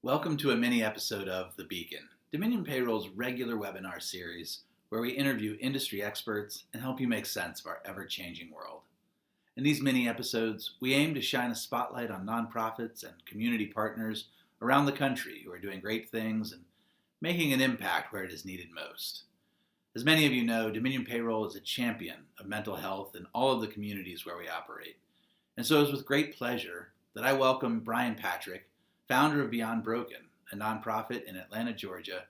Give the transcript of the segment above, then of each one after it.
Welcome to a mini episode of The Beacon, Dominion Payroll's regular webinar series where we interview industry experts and help you make sense of our ever-changing world. In these mini episodes, we aim to shine a spotlight on nonprofits and community partners around the country who are doing great things and making an impact where it is needed most. As many of you know, Dominion Payroll is a champion of mental health in all of the communities where we operate. And so it is with great pleasure that I welcome Brian Patrick, founder of Beyond Broken, a nonprofit in Atlanta, Georgia,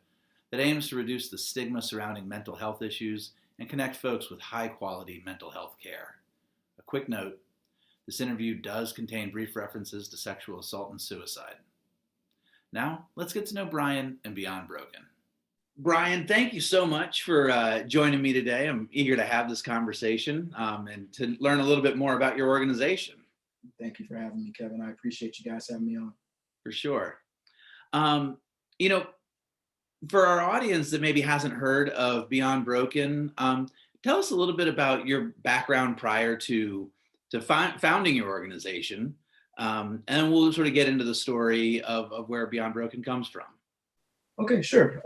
that aims to reduce the stigma surrounding mental health issues and connect folks with high-quality mental health care. A quick note, this interview does contain brief references to sexual assault and suicide. Now, let's get to know Brian and Beyond Broken. Brian, thank you so much for joining me today. I'm eager to have this conversation and to learn a little bit more about your organization. Thank you for having me, Kevin. I appreciate you guys having me on. For sure. Um, you know, for our audience that maybe hasn't heard of Beyond Broken, tell us a little bit about your background prior to founding your organization, and we'll sort of get into the story of where Beyond Broken comes from. Okay, sure.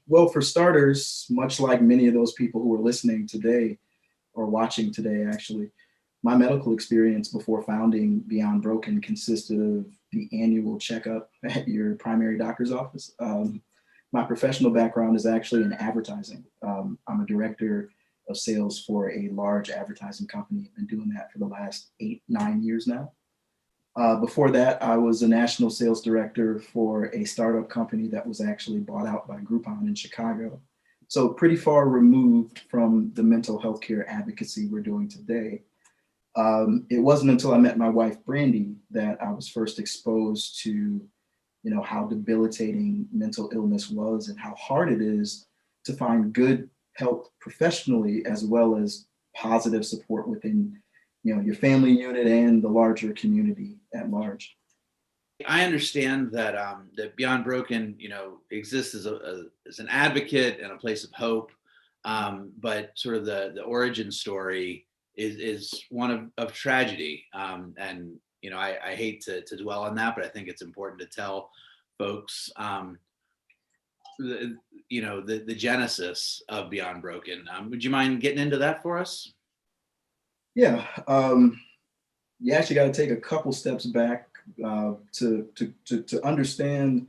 Well, for starters, much like many of those people who are listening today or watching today, actually, my medical experience before founding Beyond Broken consisted of the annual checkup at your primary doctor's office. My professional background is actually in advertising. I'm a director of sales for a large advertising company. I've been doing that for the last 8-9 years now. Before that, I was a national sales director for a startup company that was actually bought out by Groupon in Chicago. So pretty far removed from the mental health care advocacy we're doing today. It wasn't until I met my wife, Brandy, that I was first exposed to, how debilitating mental illness was and how hard it is to find good help professionally, as well as positive support within, your family unit and the larger community at large. I understand that that Beyond Broken, exists as an advocate and a place of hope, but sort of the origin story is one of tragedy. And, I hate to dwell on that, but I think it's important to tell folks, the genesis of Beyond Broken. Would you mind getting into that for us? Yeah. You actually got to take a couple steps back to understand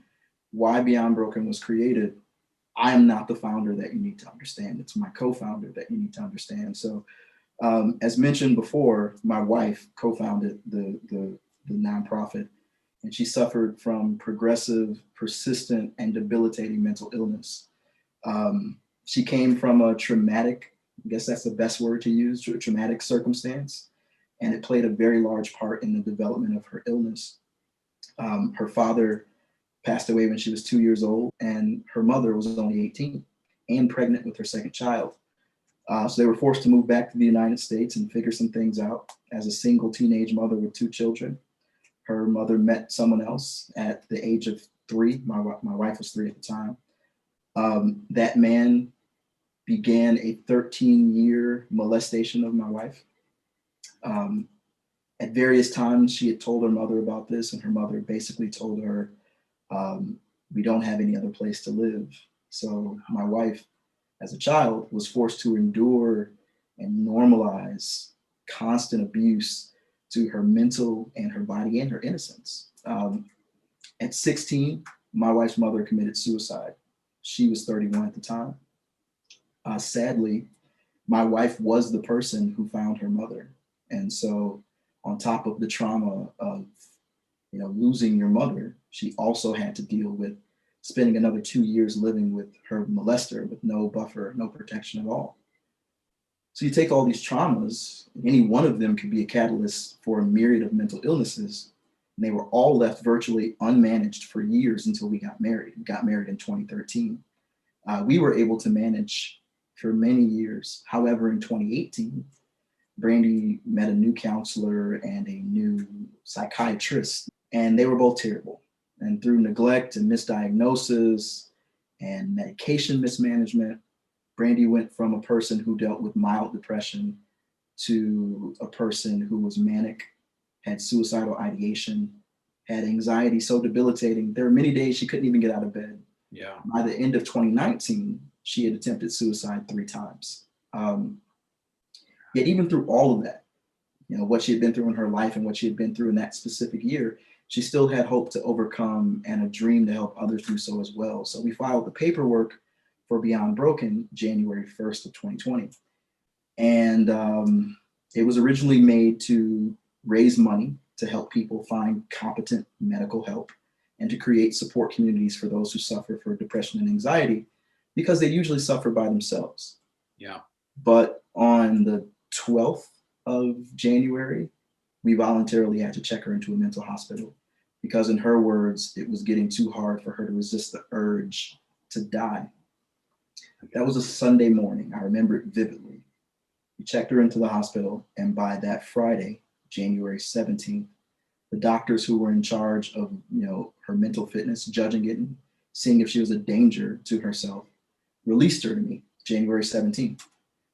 why Beyond Broken was created. I am not the founder that you need to understand. It's my co-founder that you need to understand. So as mentioned before, my wife co-founded the nonprofit, and she suffered from progressive, persistent, and debilitating mental illness. She came from a traumatic, I guess that's the best word to use, traumatic circumstance, and it played a very large part in the development of her illness. Her father passed away when she was 2 years old, and her mother was only 18 and pregnant with her second child. So they were forced to move back to the United States and figure some things out. As a single teenage mother with 2 children, her mother met someone else at the age of 3. My wife was 3 at the time. That man began a 13-year molestation of my wife. At various times, she had told her mother about this, and her mother basically told her, we don't have any other place to live. So my wife, as a child, was forced to endure and normalize constant abuse to her mental and her body and her innocence. At 16, my wife's mother committed suicide. She was 31 at the time. Sadly, my wife was the person who found her mother. And so on top of the trauma of, losing your mother, she also had to deal with spending another 2 years living with her molester with no buffer, no protection at all. So you take all these traumas, any one of them could be a catalyst for a myriad of mental illnesses. And they were all left virtually unmanaged for years until we got married. We got married in 2013. We were able to manage for many years. However, in 2018, Brandy met a new counselor and a new psychiatrist, and they were both terrible. And through neglect and misdiagnosis and medication mismanagement, Brandy went from a person who dealt with mild depression to a person who was manic, had suicidal ideation, had anxiety so debilitating. There were many days she couldn't even get out of bed. Yeah. By the end of 2019, she had attempted suicide 3 times. Yet even through all of that, what she had been through in her life and what she had been through in that specific year, she still had hope to overcome and a dream to help others do so as well. So we filed the paperwork for Beyond Broken January 1st of 2020. And it was originally made to raise money to help people find competent medical help and to create support communities for those who suffer from depression and anxiety, because they usually suffer by themselves. Yeah. But on the 12th of January, we voluntarily had to check her into a mental hospital because, in her words, it was getting too hard for her to resist the urge to die. That was a Sunday morning. I remember it vividly. We checked her into the hospital, and by that Friday, January 17th, the doctors who were in charge of her mental fitness, judging it and seeing if she was a danger to herself, released her to me January 17th.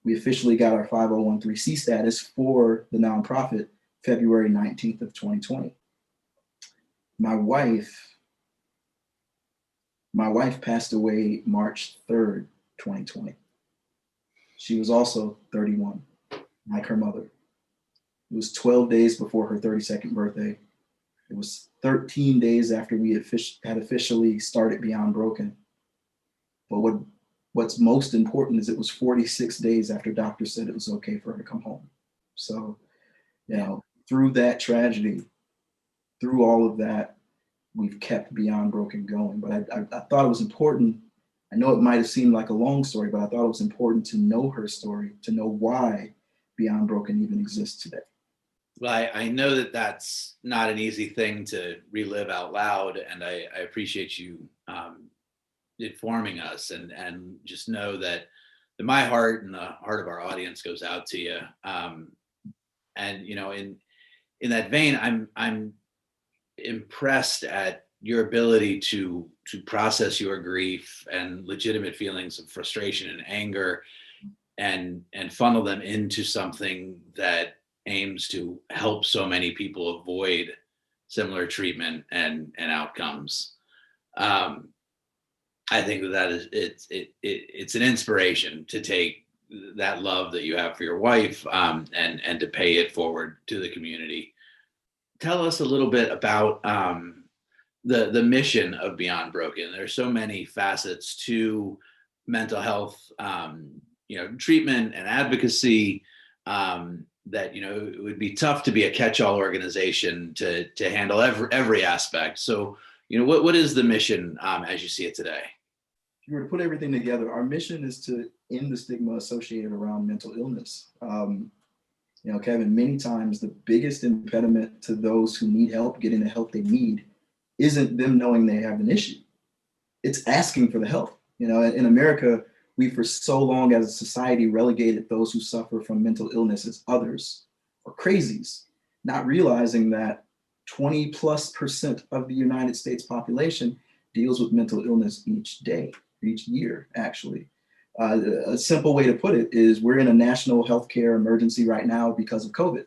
We officially got our 501(c) status for the nonprofit February 19th of 2020. My wife passed away March 3rd, 2020. She was also 31, like her mother. It was 12 days before her 32nd birthday. It was 13 days after we had officially started Beyond Broken. But what's most important is it was 46 days after doctors said it was okay for her to come home. So, through that tragedy, through all of that, we've kept Beyond Broken going. But I thought it was important. I know it might have seemed like a long story, but I thought it was important to know her story, to know why Beyond Broken even exists today. Well, I know that that's not an easy thing to relive out loud, and I appreciate you informing us, and just know that my heart and the heart of our audience goes out to you. And in that vein, I'm impressed at your ability to process your grief and legitimate feelings of frustration and anger, and funnel them into something that aims to help so many people avoid similar treatment and outcomes. I think that is it's an inspiration to take that love that you have for your wife, and to pay it forward to the community. Tell us a little bit about the mission of Beyond Broken. There's so many facets to mental health, treatment and advocacy, that it would be tough to be a catch-all organization to handle every aspect. So, what is the mission as you see it today? If you were to put everything together, our mission is to end the stigma associated around mental illness. Kevin, many times the biggest impediment to those who need help getting the help they need isn't them knowing they have an issue. It's asking for the help. In America, we for so long as a society relegated those who suffer from mental illness as others or crazies, not realizing that 20+% of the United States population deals with mental illness each day, each year, actually. A simple way to put it is we're in a national healthcare emergency right now because of COVID.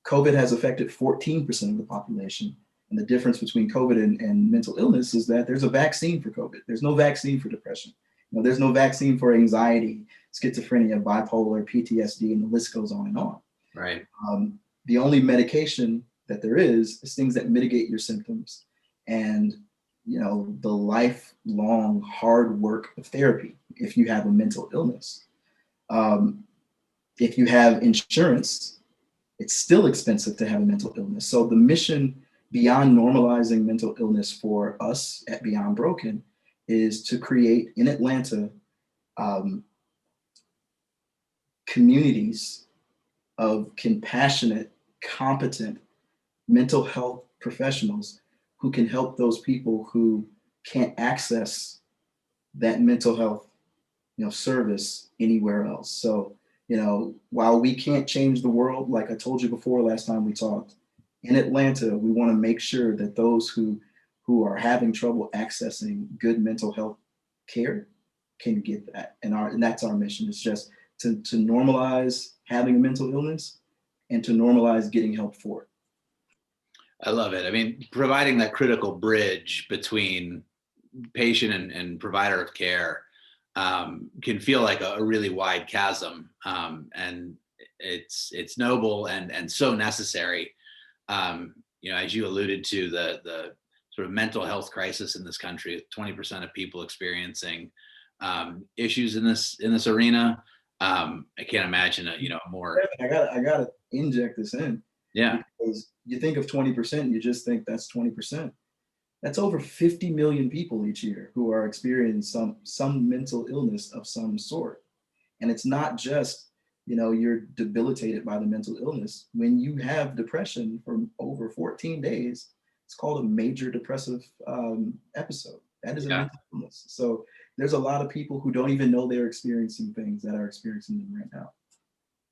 COVID has affected 14% of the population. And the difference between COVID and mental illness is that there's a vaccine for COVID. There's no vaccine for depression. There's no vaccine for anxiety, schizophrenia, bipolar, PTSD, and the list goes on and on. Right. The only medication that there is things that mitigate your symptoms and the lifelong hard work of therapy if you have a mental illness. If you have insurance, it's still expensive to have a mental illness. So the mission beyond normalizing mental illness for us at Beyond Broken is to create in Atlanta communities of compassionate, competent mental health professionals who can help those people who can't access that mental health service anywhere else. So, while we can't change the world, like I told you before last time we talked, in Atlanta, we want to make sure that those who are having trouble accessing good mental health care can get that. And that's our mission. It's just to normalize having a mental illness and to normalize getting help for it. I love it. I mean, providing that critical bridge between patient and provider of care can feel like a really wide chasm, and it's noble and so necessary. As you alluded to, the sort of mental health crisis in this country, with 20% of people experiencing issues in this arena. I can't imagine a more. I gotta inject this in, Yeah. because you think of 20%, you just think that's 20%. That's over 50 million people each year who are experiencing some mental illness of some sort. And it's not just, you're debilitated by the mental illness. When you have depression for over 14 days, it's called a major depressive episode. That is a Yeah. mental illness. So there's a lot of people who don't even know they're experiencing things that are experiencing them right now.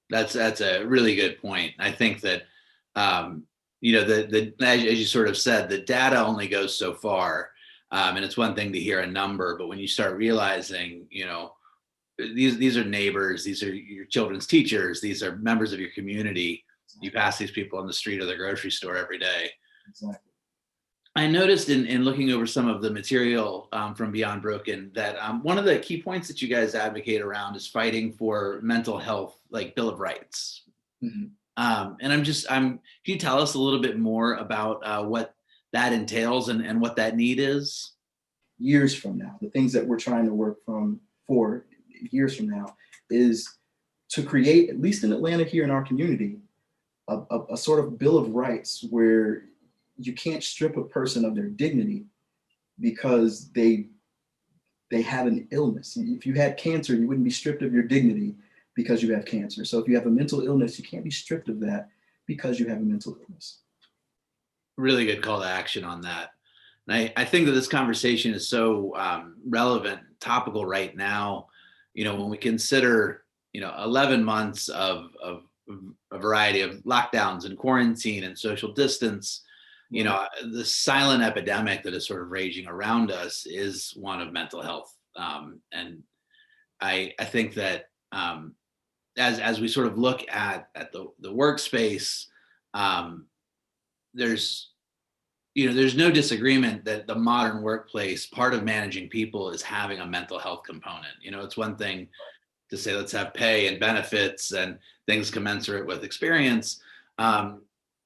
That's a really good point. I think that the as you sort of said, the data only goes so far, and it's one thing to hear a number, but when you start realizing, these are neighbors, these are your children's teachers, these are members of your community. You pass these people on the street or the grocery store every day. Exactly. I noticed in looking over some of the material from Beyond Broken that one of the key points that you guys advocate around is fighting for mental health, like Bill of Rights. Mhm. And can you tell us a little bit more about what that entails and what that need is? Years from now, the things that we're trying to work for years from now is to create, at least in Atlanta here in our community, a sort of Bill of Rights where you can't strip a person of their dignity because they have an illness. If you had cancer, you wouldn't be stripped of your dignity because you have cancer. So if you have a mental illness, you can't be stripped of that because you have a mental illness. Really good call to action on that. And I think that this conversation is so relevant, topical right now. When we consider, 11 months of a variety of lockdowns and quarantine and social distance, the silent epidemic that is sort of raging around us is one of mental health. And I think that as we sort of look at the workspace, um, there's there's no disagreement that the modern workplace, part of managing people is having a mental health component. It's one thing to say, let's have pay and benefits and things commensurate with experience.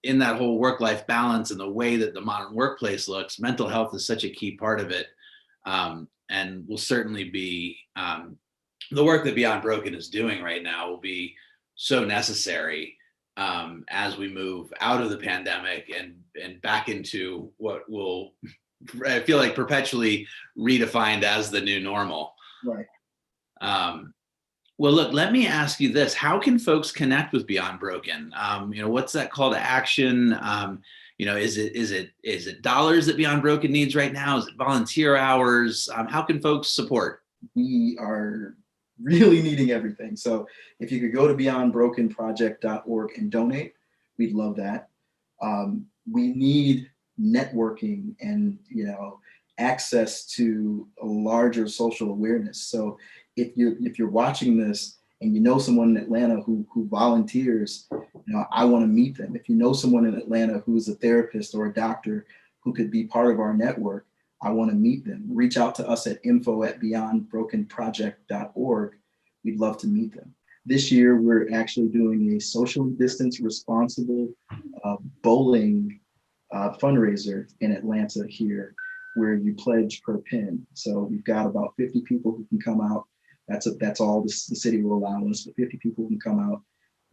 In that whole work-life balance and the way that the modern workplace looks, mental health is such a key part of it, and will certainly be the work that Beyond Broken is doing right now will be so necessary as we move out of the pandemic and back into what will, I feel like, perpetually redefined as the new normal. Right. Well, look, let me ask you this. How can folks connect with Beyond Broken? What's that call to action? Is it dollars that Beyond Broken needs right now? Is it volunteer hours? How can folks support? We are really needing everything. So if you could go to beyondbrokenproject.org and donate, we'd love that. We need networking and access to a larger social awareness. So if you're watching this and you know someone in Atlanta who volunteers, I want to meet them. If you know someone in Atlanta who's a therapist or a doctor who could be part of our network, I want to meet them. Reach out to us at info@beyondbrokenproject.org. We'd love to meet them. This year, we're actually doing a socially distanced, responsible bowling fundraiser in Atlanta here, where you pledge per pin. So we've got about 50 people who can come out. That's all the city will allow us, but 50 people can come out.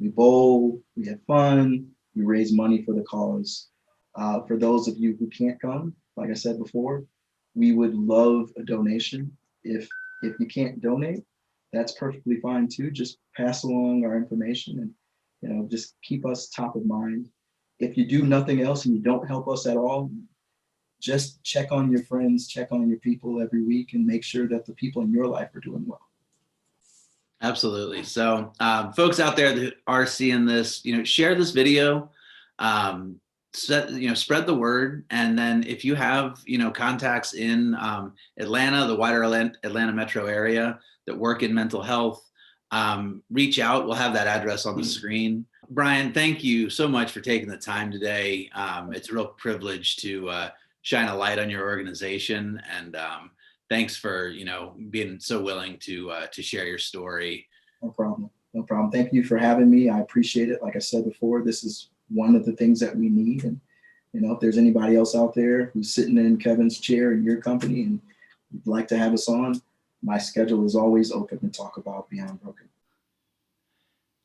We bowl, we have fun, we raise money for the cause. For those of you who can't come, like I said before, we would love a donation. If you can't donate, that's perfectly fine too. Just pass along our information and just keep us top of mind. If you do nothing else and you don't help us at all, just check on your friends, check on your people every week, and make sure that the people in your life are doing well. Absolutely. So, folks out there that are seeing this, share this video, spread the word. And then if you have, contacts in Atlanta, the wider Atlanta metro area that work in mental health, reach out. We'll have that address on the screen. Brian, thank you so much for taking the time today. It's a real privilege to shine a light on your organization, and thanks for being so willing to share your story. No problem. No problem. Thank you for having me. I appreciate it. Like I said before, this is one of the things that we need. And, if there's anybody else out there who's sitting in Kevin's chair in your company and would like to have us on, my schedule is always open to talk about Beyond Broken.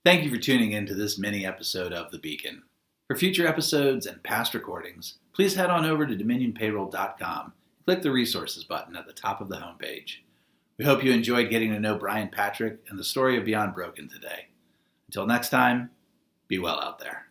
Thank you for tuning in to this mini episode of The Beacon. For future episodes and past recordings, please head on over to dominionpayroll.com and click the resources button at the top of the homepage. We hope you enjoyed getting to know Brian Patrick and the story of Beyond Broken today. Until next time, be well out there.